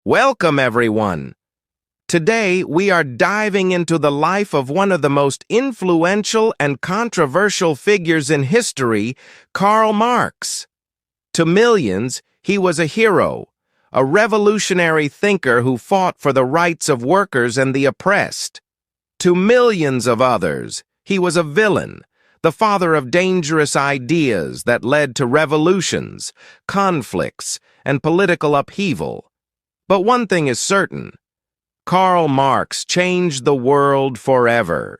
Welcome, everyone. Today, we are diving into the life of one of the most influential and controversial figures in history, Karl Marx. To millions, he was a hero, a revolutionary thinker who fought for the rights of workers and the oppressed. To millions of others, he was a villain, the father of dangerous ideas that led to revolutions, conflicts, and political upheaval. But one thing is certain: Karl Marx changed the world forever.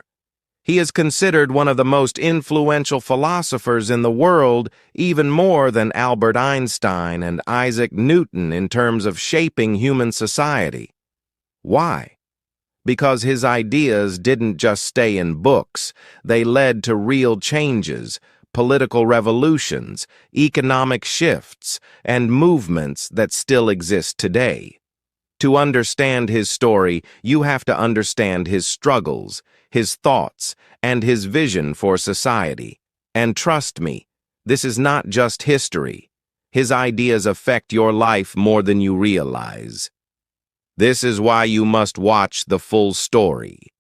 He is considered one of the most influential philosophers in the world, even more than Albert Einstein and Isaac Newton in terms of shaping human society. Why? Because his ideas didn't just stay in books, they led to real changes, political revolutions, economic shifts, and movements that still exist today. To understand his story, you have to understand his struggles, his thoughts, and his vision for society. And trust me, this is not just history. His ideas affect your life more than you realize. This is why you must watch the full story.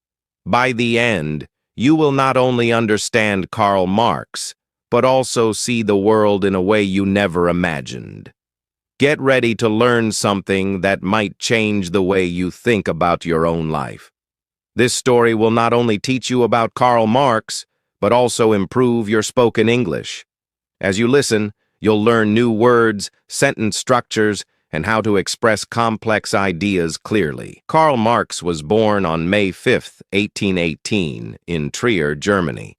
By the end, you will not only understand Karl Marx, but also see the world in a way you never imagined. Get ready to learn something that might change the way you think about your own life. This story will not only teach you about Karl Marx, but also improve your spoken English. As you listen, you'll learn new words, sentence structures, and how to express complex ideas clearly. Karl Marx was born on May 5, 1818, in Trier, Germany.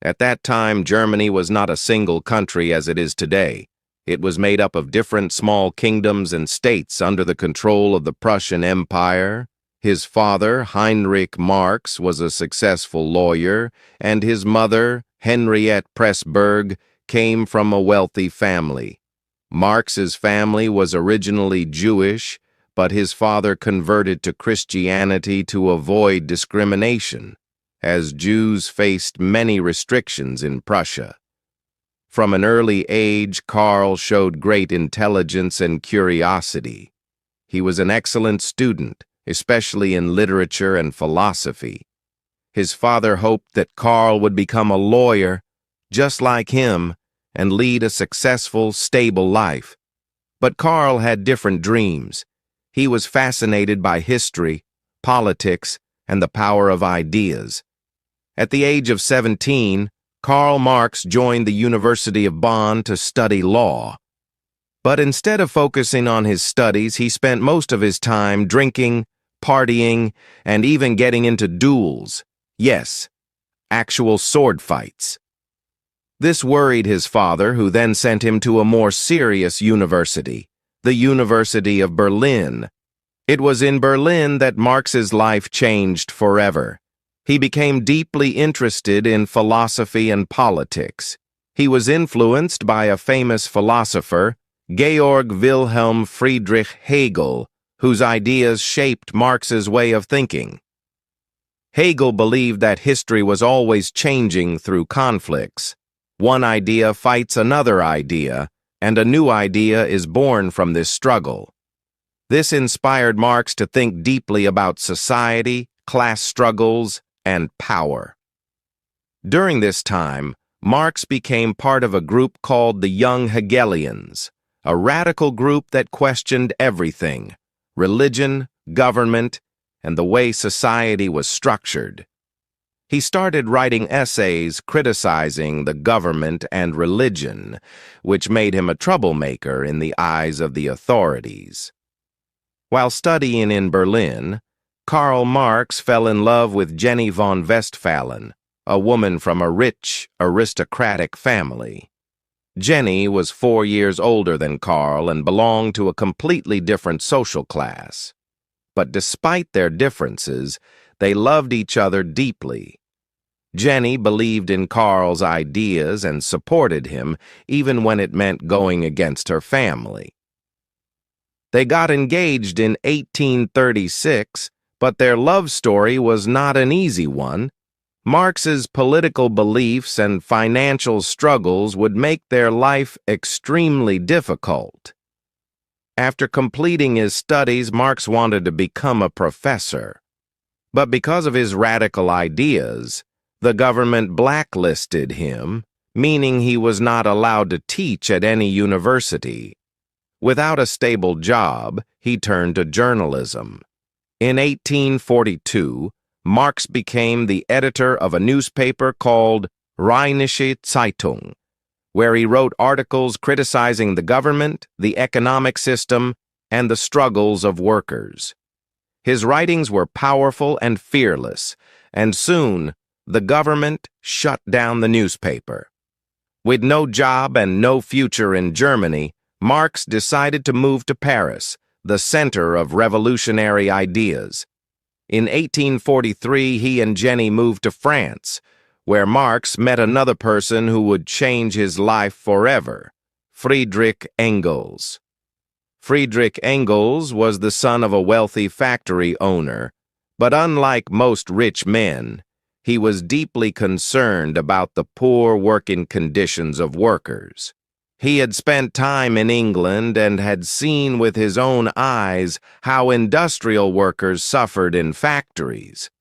At that time, Germany was not a single country as it is today. It was made up of different small kingdoms and states under the control of the Prussian Empire. His father, Heinrich Marx, was a successful lawyer, and his mother, Henriette Pressburg, came from a wealthy family. Marx's family was originally Jewish, but his father converted to Christianity to avoid discrimination, as Jews faced many restrictions in Prussia. From an early age, Karl showed great intelligence and curiosity. He was an excellent student, especially in literature and philosophy. His father hoped that Karl would become a lawyer, just like him, and lead a successful, stable life. But Karl had different dreams. He was fascinated by history, politics, and the power of ideas. At the age of 17, Karl Marx joined the University of Bonn to study law. But instead of focusing on his studies, he spent most of his time drinking, partying, and even getting into duels. Yes, actual sword fights. This worried his father, who then sent him to a more serious university, the University of Berlin. It was in Berlin that Marx's life changed forever. He became deeply interested in philosophy and politics. He was influenced by a famous philosopher, Georg Wilhelm Friedrich Hegel, whose ideas shaped Marx's way of thinking. Hegel believed that history was always changing through conflicts. One idea fights another idea, and a new idea is born from this struggle. This inspired Marx to think deeply about society, class struggles, and power. During this time, Marx became part of a group called the Young Hegelians, a radical group that questioned everything: religion, government, and the way society was structured. He started writing essays criticizing the government and religion, which made him a troublemaker in the eyes of the authorities. While studying in Berlin, Karl Marx fell in love with Jenny von Westphalen, a woman from a rich, aristocratic family. Jenny was 4 years older than Karl and belonged to a completely different social class. But despite their differences, they loved each other deeply. Jenny believed in Karl's ideas and supported him, even when it meant going against her family. They got engaged in 1836, but their love story was not an easy one. Marx's political beliefs and financial struggles would make their life extremely difficult. After completing his studies, Marx wanted to become a professor. But because of his radical ideas, the government blacklisted him, meaning he was not allowed to teach at any university. Without a stable job, he turned to journalism. In 1842, Marx became the editor of a newspaper called Rheinische Zeitung, where he wrote articles criticizing the government, the economic system, and the struggles of workers. His writings were powerful and fearless, and soon the government shut down the newspaper. With no job and no future in Germany, Marx decided to move to Paris, the center of revolutionary ideas. In 1843, he and Jenny moved to France, where Marx met another person who would change his life forever, Friedrich Engels. Friedrich Engels was the son of a wealthy factory owner, but unlike most rich men, he was deeply concerned about the poor working conditions of workers. He had spent time in England and had seen with his own eyes how industrial workers suffered in factories.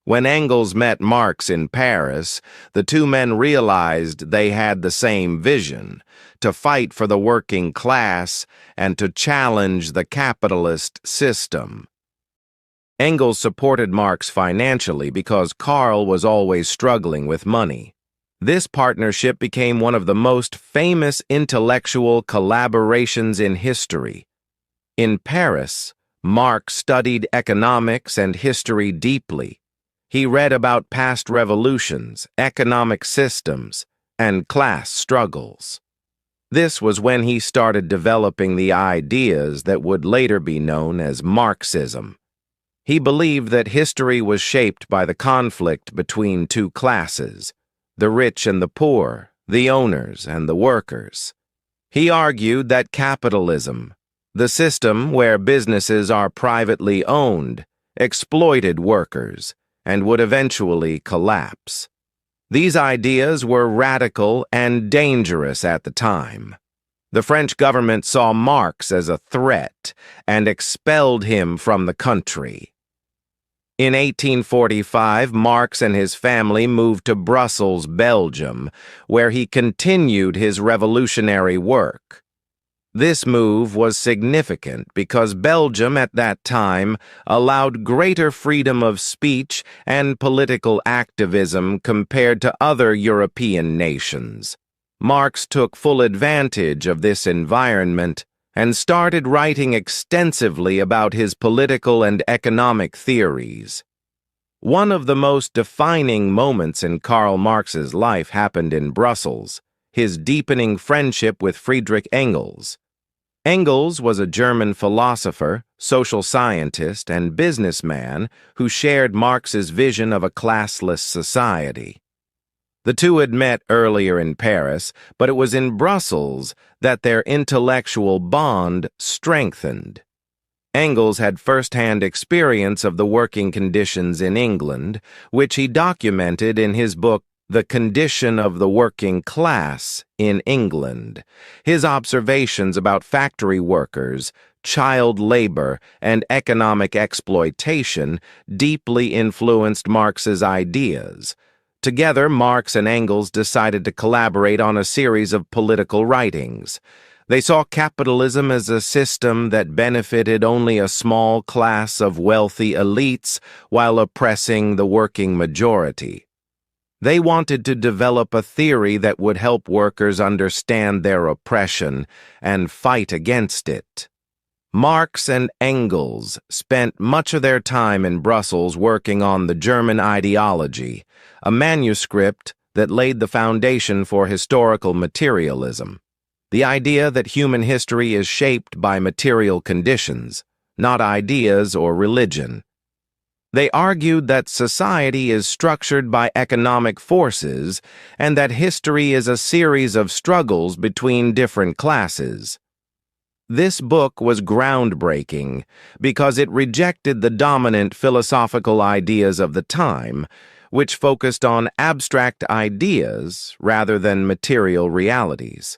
When Engels met Marx in Paris, the two men realized they had the same vision: to fight for the working class and to challenge the capitalist system. Engels supported Marx financially because Karl was always struggling with money. This partnership became one of the most famous intellectual collaborations in history. In Paris, Marx studied economics and history deeply. He read about past revolutions, economic systems, and class struggles. This was when he started developing the ideas that would later be known as Marxism. He believed that history was shaped by the conflict between two classes: the rich and the poor, the owners and the workers. He argued that capitalism, the system where businesses are privately owned, exploited workers and would eventually collapse. These ideas were radical and dangerous at the time. The French government saw Marx as a threat and expelled him from the country. In 1845, Marx and his family moved to Brussels, Belgium, where he continued his revolutionary work. This move was significant because Belgium at that time allowed greater freedom of speech and political activism compared to other European nations. Marx took full advantage of this environment and started writing extensively about his political and economic theories. One of the most defining moments in Karl Marx's life happened in Brussels, his deepening friendship with Friedrich Engels. Engels was a German philosopher, social scientist, and businessman who shared Marx's vision of a classless society. The two had met earlier in Paris, but it was in Brussels that their intellectual bond strengthened. Engels had first-hand experience of the working conditions in England, which he documented in his book The Condition of the Working Class in England. His observations about factory workers, child labor, and economic exploitation deeply influenced Marx's ideas. Together, Marx and Engels decided to collaborate on a series of political writings. They saw capitalism as a system that benefited only a small class of wealthy elites while oppressing the working majority. They wanted to develop a theory that would help workers understand their oppression and fight against it. Marx and Engels spent much of their time in Brussels working on the German ideology, a manuscript that laid the foundation for historical materialism, the idea that human history is shaped by material conditions, not ideas or religion. They argued that society is structured by economic forces and that history is a series of struggles between different classes. This book was groundbreaking because it rejected the dominant philosophical ideas of the time, which focused on abstract ideas rather than material realities.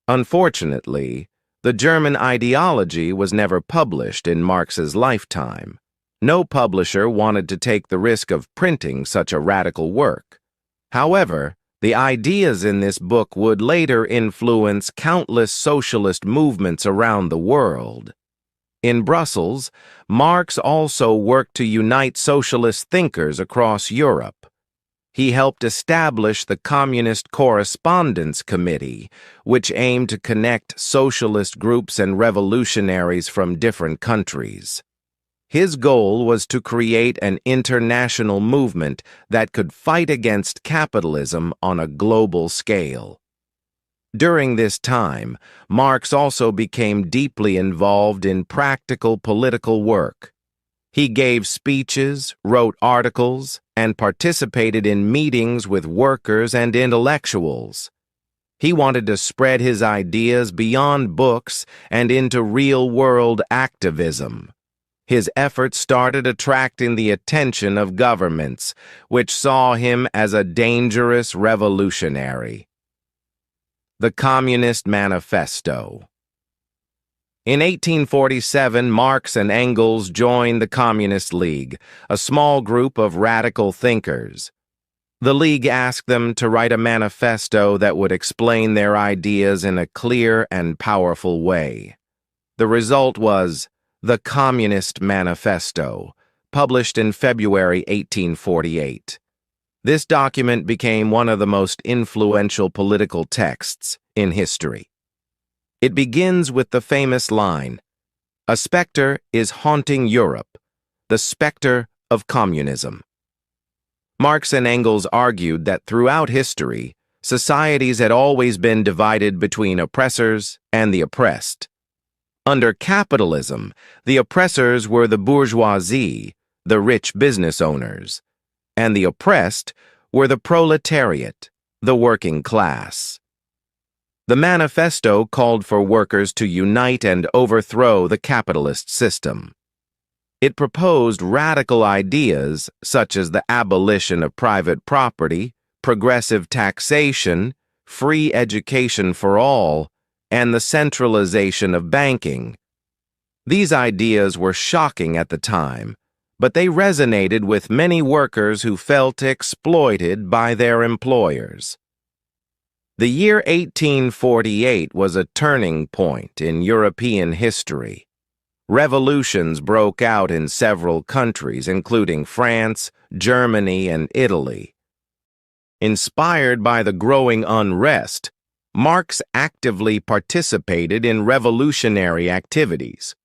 Unfortunately, The German ideology was never published in Marx's lifetime. No publisher wanted to take the risk of printing such a radical work. However, the ideas in this book would later influence countless socialist movements around the world. In Brussels, Marx also worked to unite socialist thinkers across Europe. He helped establish the Communist Correspondence Committee, which aimed to connect socialist groups and revolutionaries from different countries. His goal was to create an international movement that could fight against capitalism on a global scale. During this time, Marx also became deeply involved in practical political work. He gave speeches, wrote articles, and participated in meetings with workers and intellectuals. He wanted to spread his ideas beyond books and into real-world activism. His efforts started attracting the attention of governments, which saw him as a dangerous revolutionary. The Communist Manifesto. In 1847, Marx and Engels joined the Communist League, a small group of radical thinkers. The League asked them to write a manifesto that would explain their ideas in a clear and powerful way. The result was the Communist Manifesto, published in February 1848. This document became one of the most influential political texts in history. It begins with the famous line, "A specter is haunting Europe, the specter of communism." Marx and Engels argued that throughout history, societies had always been divided between oppressors and the oppressed. Under capitalism, the oppressors were the bourgeoisie, the rich business owners, and the oppressed were the proletariat, the working class. The manifesto called for workers to unite and overthrow the capitalist system. It proposed radical ideas such as the abolition of private property, progressive taxation, free education for all, and the centralization of banking. These ideas were shocking at the time, but they resonated with many workers who felt exploited by their employers. The year 1848 was a turning point in European history. Revolutions broke out in several countries, including France, Germany, and Italy. Inspired by the growing unrest, Marx actively participated in revolutionary activities.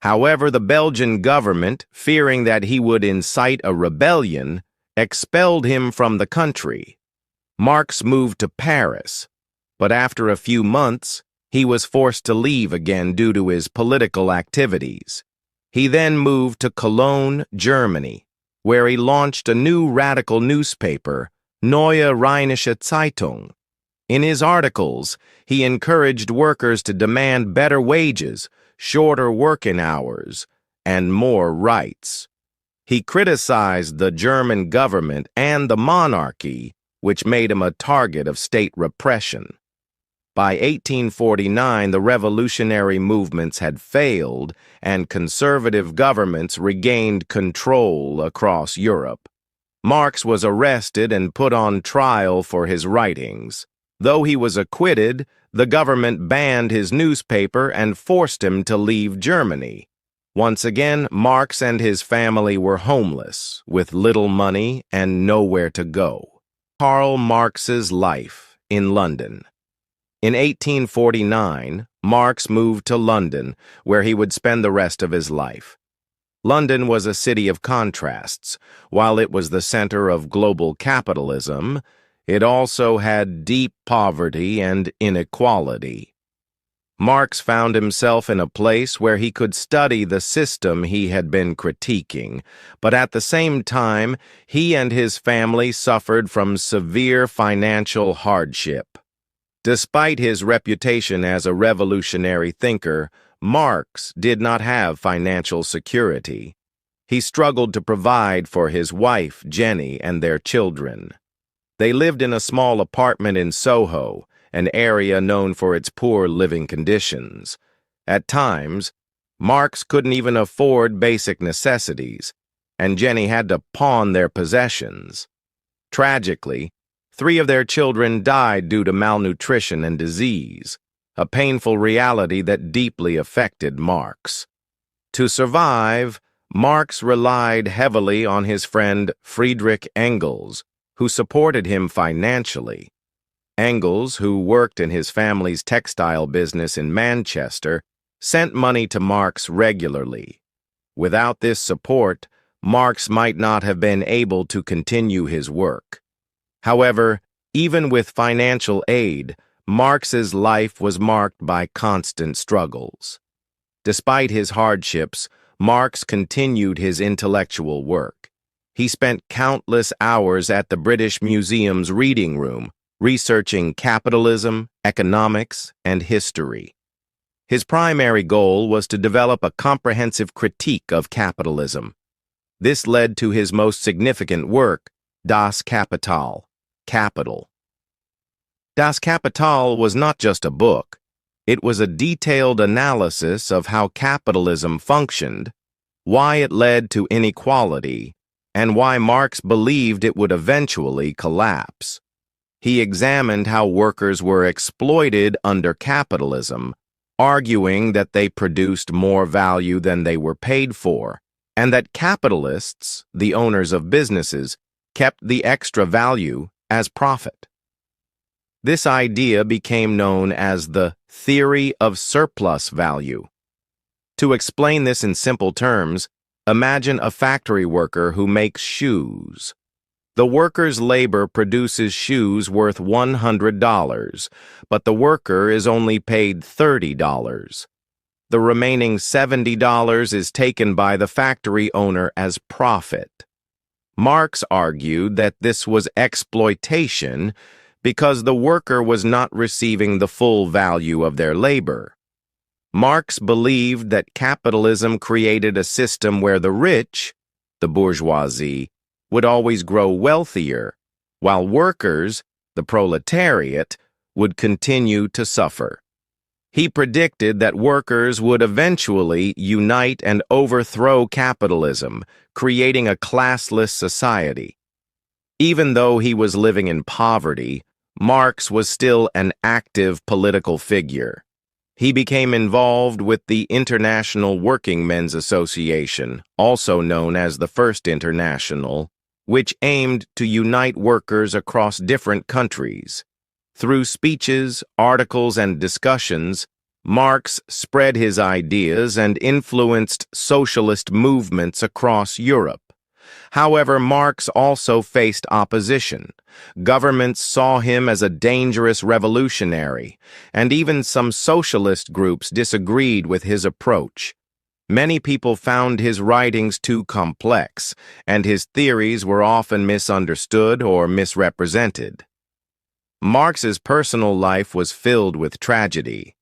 However, the Belgian government, fearing that he would incite a rebellion, expelled him from the country. Marx moved to Paris, but after a few months, he was forced to leave again due to his political activities. He then moved to Cologne, Germany, where he launched a new radical newspaper, Neue Rheinische Zeitung. In his articles, he encouraged workers to demand better wages, shorter working hours, and more rights. He criticized the German government and the monarchy, which made him a target of state repression. By 1849, the revolutionary movements had failed, and conservative governments regained control across Europe. Marx was arrested and put on trial for his writings. Though he was acquitted, the government banned his newspaper and forced him to leave Germany. Once again, Marx and his family were homeless, with little money and nowhere to go. Karl Marx's life in London. In 1849, Marx moved to London, where he would spend the rest of his life. London was a city of contrasts. While it was the center of global capitalism, it also had deep poverty and inequality. Marx found himself in a place where he could study the system he had been critiquing, but at the same time, he and his family suffered from severe financial hardship. Despite his reputation as a revolutionary thinker, Marx did not have financial security. He struggled to provide for his wife, Jenny, and their children. They lived in a small apartment in Soho, an area known for its poor living conditions. At times, Marx couldn't even afford basic necessities, and Jenny had to pawn their possessions. Tragically, 3 of their children died due to malnutrition and disease, a painful reality that deeply affected Marx. To survive, Marx relied heavily on his friend Friedrich Engels, who supported him financially. Engels, who worked in his family's textile business in Manchester, sent money to Marx regularly. Without this support, Marx might not have been able to continue his work. However, even with financial aid, Marx's life was marked by constant struggles. Despite his hardships, Marx continued his intellectual work. He spent countless hours at the British Museum's reading room, researching capitalism, economics, and history. His primary goal was to develop a comprehensive critique of capitalism. This led to his most significant work, Das Kapital, Capital. Das Kapital was not just a book. It was a detailed analysis of how capitalism functioned, why it led to inequality, and why Marx believed it would eventually collapse. He examined how workers were exploited under capitalism, arguing that they produced more value than they were paid for, and that capitalists, the owners of businesses, kept the extra value as profit. This idea became known as the theory of surplus value. To explain this in simple terms, imagine a factory worker who makes shoes. The worker's labor produces shoes worth $100, but the worker is only paid $30. The remaining $70 is taken by the factory owner as profit. Marx argued that this was exploitation because the worker was not receiving the full value of their labor. Marx believed that capitalism created a system where the rich, the bourgeoisie, would always grow wealthier, while workers, the proletariat, would continue to suffer. He predicted that workers would eventually unite and overthrow capitalism, creating a classless society. Even though he was living in poverty, Marx was still an active political figure. He became involved with the International Working Men's Association, also known as the First International, which aimed to unite workers across different countries. Through speeches, articles, and discussions, Marx spread his ideas and influenced socialist movements across Europe. However, Marx also faced opposition. Governments saw him as a dangerous revolutionary, and even some socialist groups disagreed with his approach. Many people found his writings too complex, and his theories were often misunderstood or misrepresented. Marx's personal life was filled with tragedy.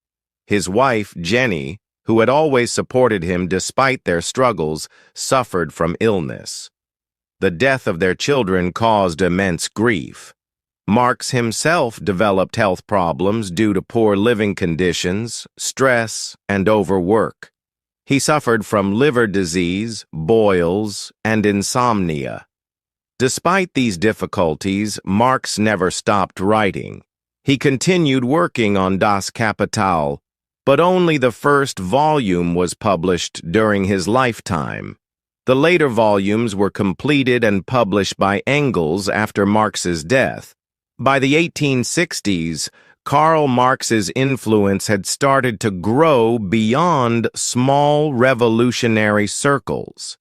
His wife, Jenny, who had always supported him despite their struggles, suffered from illness. The death of their children caused immense grief. Marx himself developed health problems due to poor living conditions, stress, and overwork. He suffered from liver disease, boils, and insomnia. Despite these difficulties, Marx never stopped writing. He continued working on Das Kapital, but only the first volume was published during his lifetime. The later volumes were completed and published by Engels after Marx's death. By the 1860s, Karl Marx's influence had started to grow beyond small revolutionary circles.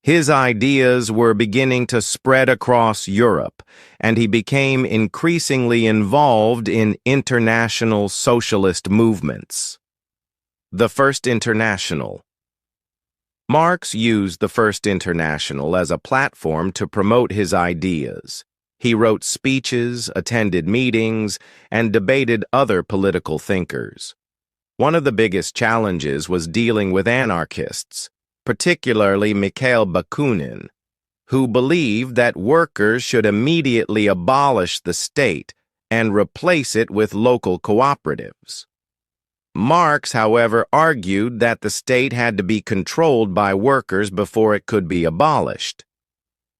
His ideas were beginning to spread across Europe, and he became increasingly involved in international socialist movements. The First International. Marx used the First International as a platform to promote his ideas. He wrote speeches, attended meetings, and debated other political thinkers. One of the biggest challenges was dealing with anarchists, particularly Mikhail Bakunin, who believed that workers should immediately abolish the state and replace it with local cooperatives. Marx, however, argued that the state had to be controlled by workers before it could be abolished.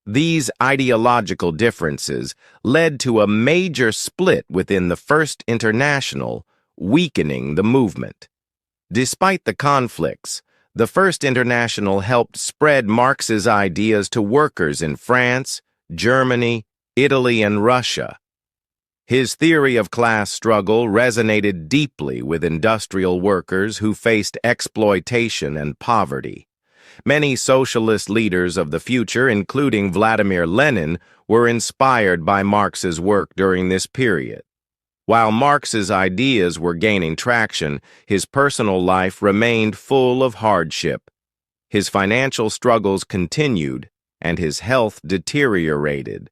These ideological differences led to a major split within the First International, weakening the movement. Despite the conflicts, the First International helped spread Marx's ideas to workers in France, Germany, Italy, and Russia. His theory of class struggle resonated deeply with industrial workers who faced exploitation and poverty. Many socialist leaders of the future, including Vladimir Lenin, were inspired by Marx's work during this period. While Marx's ideas were gaining traction, his personal life remained full of hardship. His financial struggles continued, and his health deteriorated.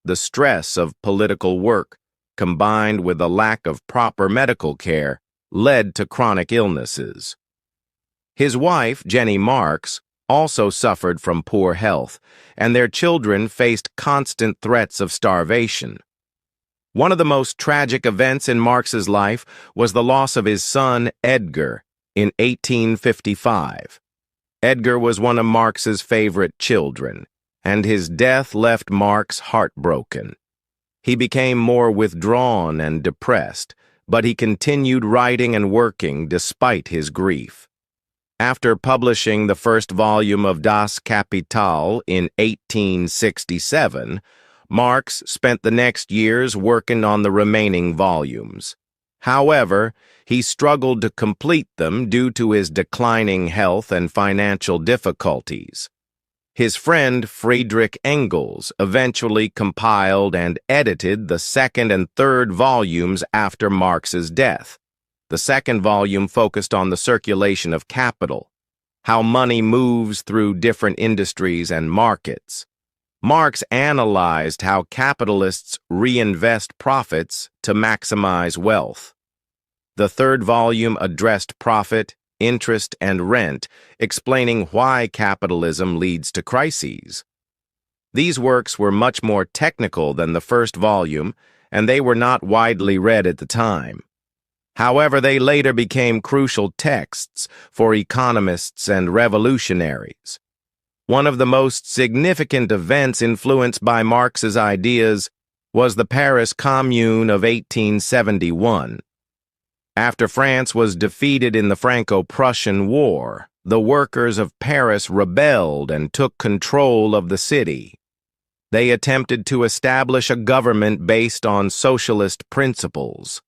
The stress of political work, combined with a lack of proper medical care, led to chronic illnesses. His wife, Jenny Marx, also suffered from poor health, and their children faced constant threats of starvation. One of the most tragic events in Marx's life was the loss of his son, Edgar, in 1855. Edgar was one of Marx's favorite children, and his death left Marx heartbroken. He became more withdrawn and depressed, but he continued writing and working despite his grief. After publishing the first volume of Das Kapital in 1867, Marx spent the next years working on the remaining volumes. However, he struggled to complete them due to his declining health and financial difficulties. His friend Friedrich Engels eventually compiled and edited the second and third volumes after Marx's death. The second volume focused on the circulation of capital, how money moves through different industries and markets. Marx analyzed how capitalists reinvest profits to maximize wealth. The third volume addressed profit, interest, and rent, explaining why capitalism leads to crises. These works were much more technical than the first volume, and they were not widely read at the time. However, they later became crucial texts for economists and revolutionaries. One of the most significant events influenced by Marx's ideas was the Paris Commune of 1871. After France was defeated in the Franco-Prussian War, the workers of Paris rebelled and took control of the city. They attempted to establish a government based on socialist principles.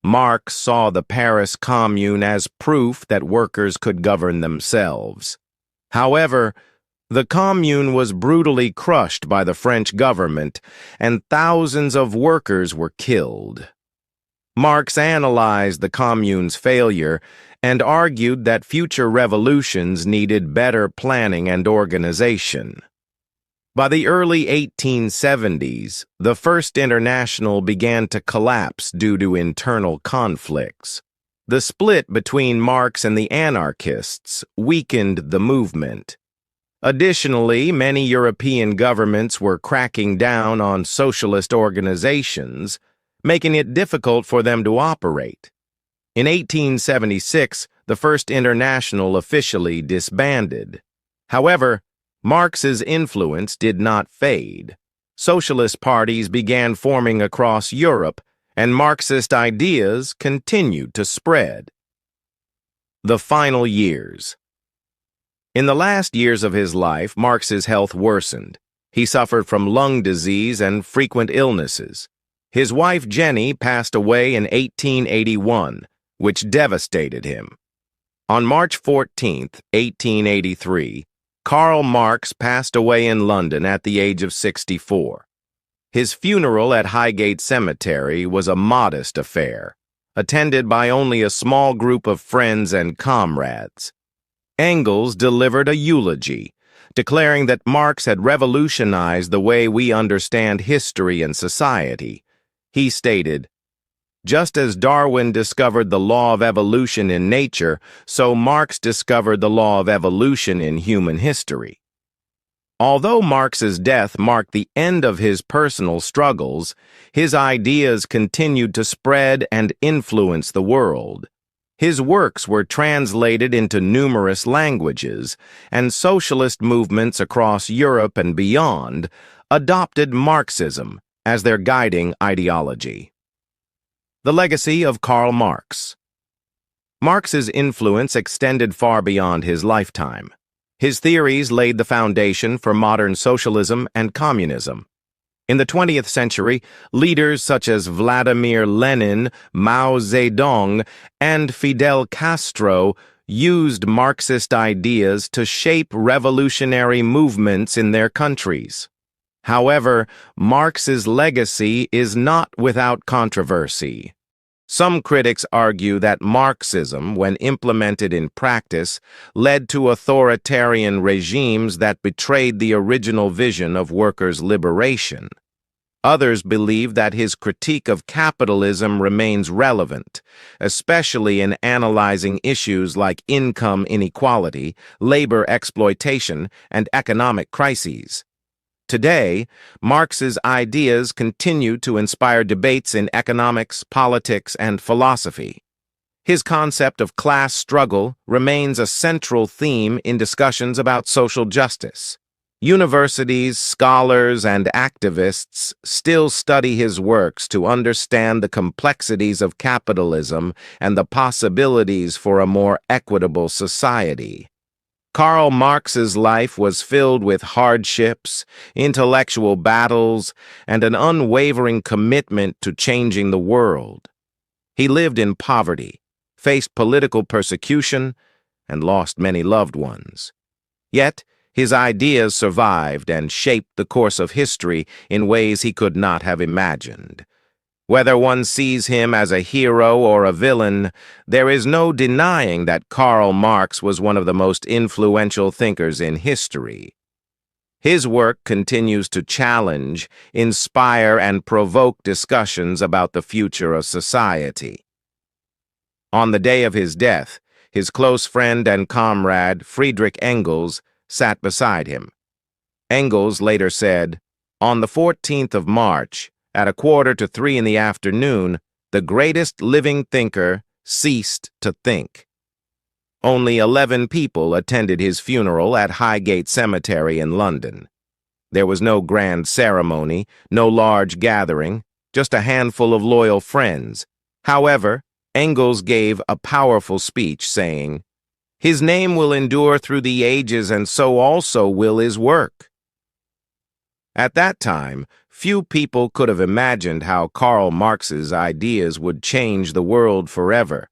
Marx saw the Paris Commune as proof that workers could govern themselves. However, the Commune was brutally crushed by the French government, and thousands of workers were killed. Marx analyzed the Commune's failure and argued that future revolutions needed better planning and organization. By the early 1870s, the First International began to collapse due to internal conflicts. The split between Marx and the anarchists weakened the movement. Additionally, many European governments were cracking down on socialist organizations, making it difficult for them to operate. In 1876, the First International officially disbanded. However, Marx's influence did not fade. Socialist parties began forming across Europe, and Marxist ideas continued to spread. The final years. In the last years of his life, Marx's health worsened. He suffered from lung disease and frequent illnesses. His wife Jenny passed away in 1881, which devastated him. On March 14, 1883, Karl Marx passed away in London at the age of 64. His funeral at Highgate Cemetery was a modest affair, attended by only a small group of friends and comrades. Engels delivered a eulogy, declaring that Marx had revolutionized the way we understand history and society. He stated, "Just as Darwin discovered the law of evolution in nature, so Marx discovered the law of evolution in human history." Although Marx's death marked the end of his personal struggles, his ideas continued to spread and influence the world. His works were translated into numerous languages, and socialist movements across Europe and beyond adopted Marxism as their guiding ideology. The legacy of Karl Marx. Marx's influence extended far beyond his lifetime. His theories laid the foundation for modern socialism and communism. In the 20th century, leaders such as Vladimir Lenin, Mao Zedong, and Fidel Castro used Marxist ideas to shape revolutionary movements in their countries. However, Marx's legacy is not without controversy. Some critics argue that Marxism, when implemented in practice, led to authoritarian regimes that betrayed the original vision of workers' liberation. Others believe that his critique of capitalism remains relevant, especially in analyzing issues like income inequality, labor exploitation, and economic crises. Today, Marx's ideas continue to inspire debates in economics, politics, and philosophy. His concept of class struggle remains a central theme in discussions about social justice. Universities, scholars, and activists still study his works to understand the complexities of capitalism and the possibilities for a more equitable society. Karl Marx's life was filled with hardships, intellectual battles, and an unwavering commitment to changing the world. He lived in poverty, faced political persecution, and lost many loved ones. Yet, his ideas survived and shaped the course of history in ways he could not have imagined. Whether one sees him as a hero or a villain, there is no denying that Karl Marx was one of the most influential thinkers in history. His work continues to challenge, inspire, and provoke discussions about the future of society. On the day of his death, his close friend and comrade, Friedrich Engels, sat beside him. Engels later said, "On the 14th of March, at 2:45 in the afternoon, the greatest living thinker ceased to think." Only 11 people attended his funeral at Highgate Cemetery in London. There was no grand ceremony, no large gathering, just a handful of loyal friends. However, Engels gave a powerful speech saying, "His name will endure through the ages, and so also will his work." At that time, few people could have imagined how Karl Marx's ideas would change the world forever.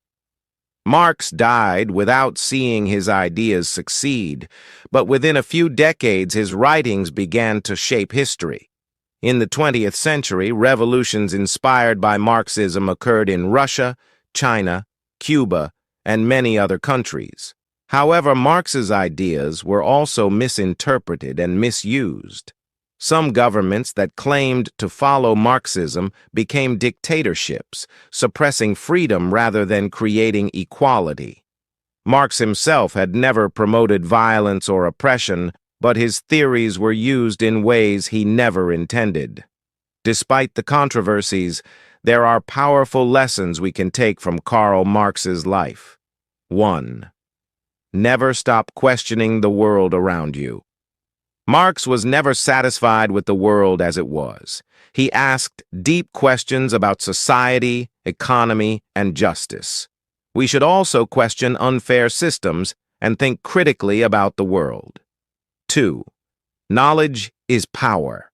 Marx died without seeing his ideas succeed, but within a few decades his writings began to shape history. In the 20th century, revolutions inspired by Marxism occurred in Russia, China, Cuba, and many other countries. However, Marx's ideas were also misinterpreted and misused. Some governments that claimed to follow Marxism became dictatorships, suppressing freedom rather than creating equality. Marx himself had never promoted violence or oppression, but his theories were used in ways he never intended. Despite the controversies, there are powerful lessons we can take from Karl Marx's life. 1. Never stop questioning the world around you. Marx was never satisfied with the world as it was. He asked deep questions about society, economy, and justice. We should also question unfair systems and think critically about the world. 2. Knowledge is power.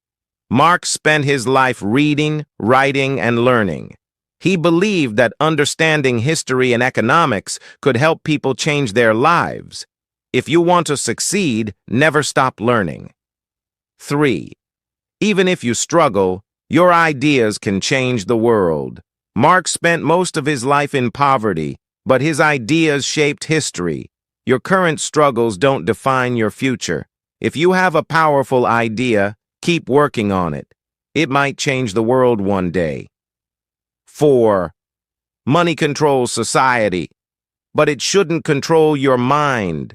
Marx spent his life reading, writing, and learning. He believed that understanding history and economics could help people change their lives. If you want to succeed, never stop learning. 3. Even if you struggle, your ideas can change the world. Marx spent most of his life in poverty, but his ideas shaped history. Your current struggles don't define your future. If you have a powerful idea, keep working on it. It might change the world one day. 4. Money controls society, but it shouldn't control your mind.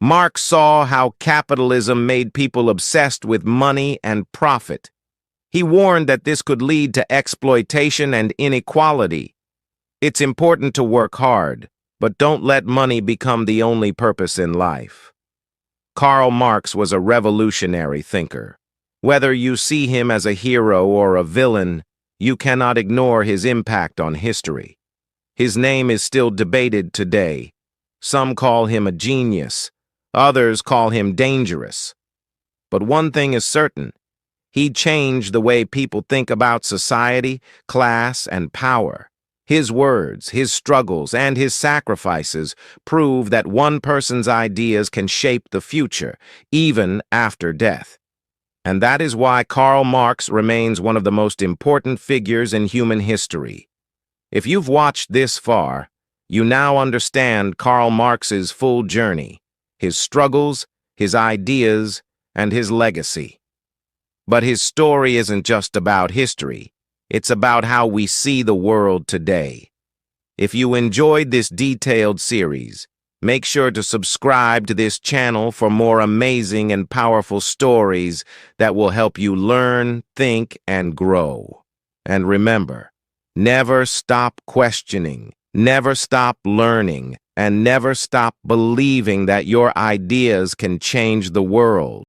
Marx saw how capitalism made people obsessed with money and profit. He warned that this could lead to exploitation and inequality. It's important to work hard, but don't let money become the only purpose in life. Karl Marx was a revolutionary thinker. Whether you see him as a hero or a villain, you cannot ignore his impact on history. His name is still debated today. Some call him a genius, others call him dangerous. But one thing is certain: he changed the way people think about society, class, and power. His words, his struggles, and his sacrifices prove that one person's ideas can shape the future, even after death. And that is why Karl Marx remains one of the most important figures in human history. If you've watched this far, you now understand Karl Marx's full journey, his struggles, his ideas, and his legacy. But his story isn't just about history. It's about how we see the world today. If you enjoyed this detailed series, make sure to subscribe to this channel for more amazing and powerful stories that will help you learn, think, and grow. And remember, never stop questioning, never stop learning, and never stop believing that your ideas can change the world.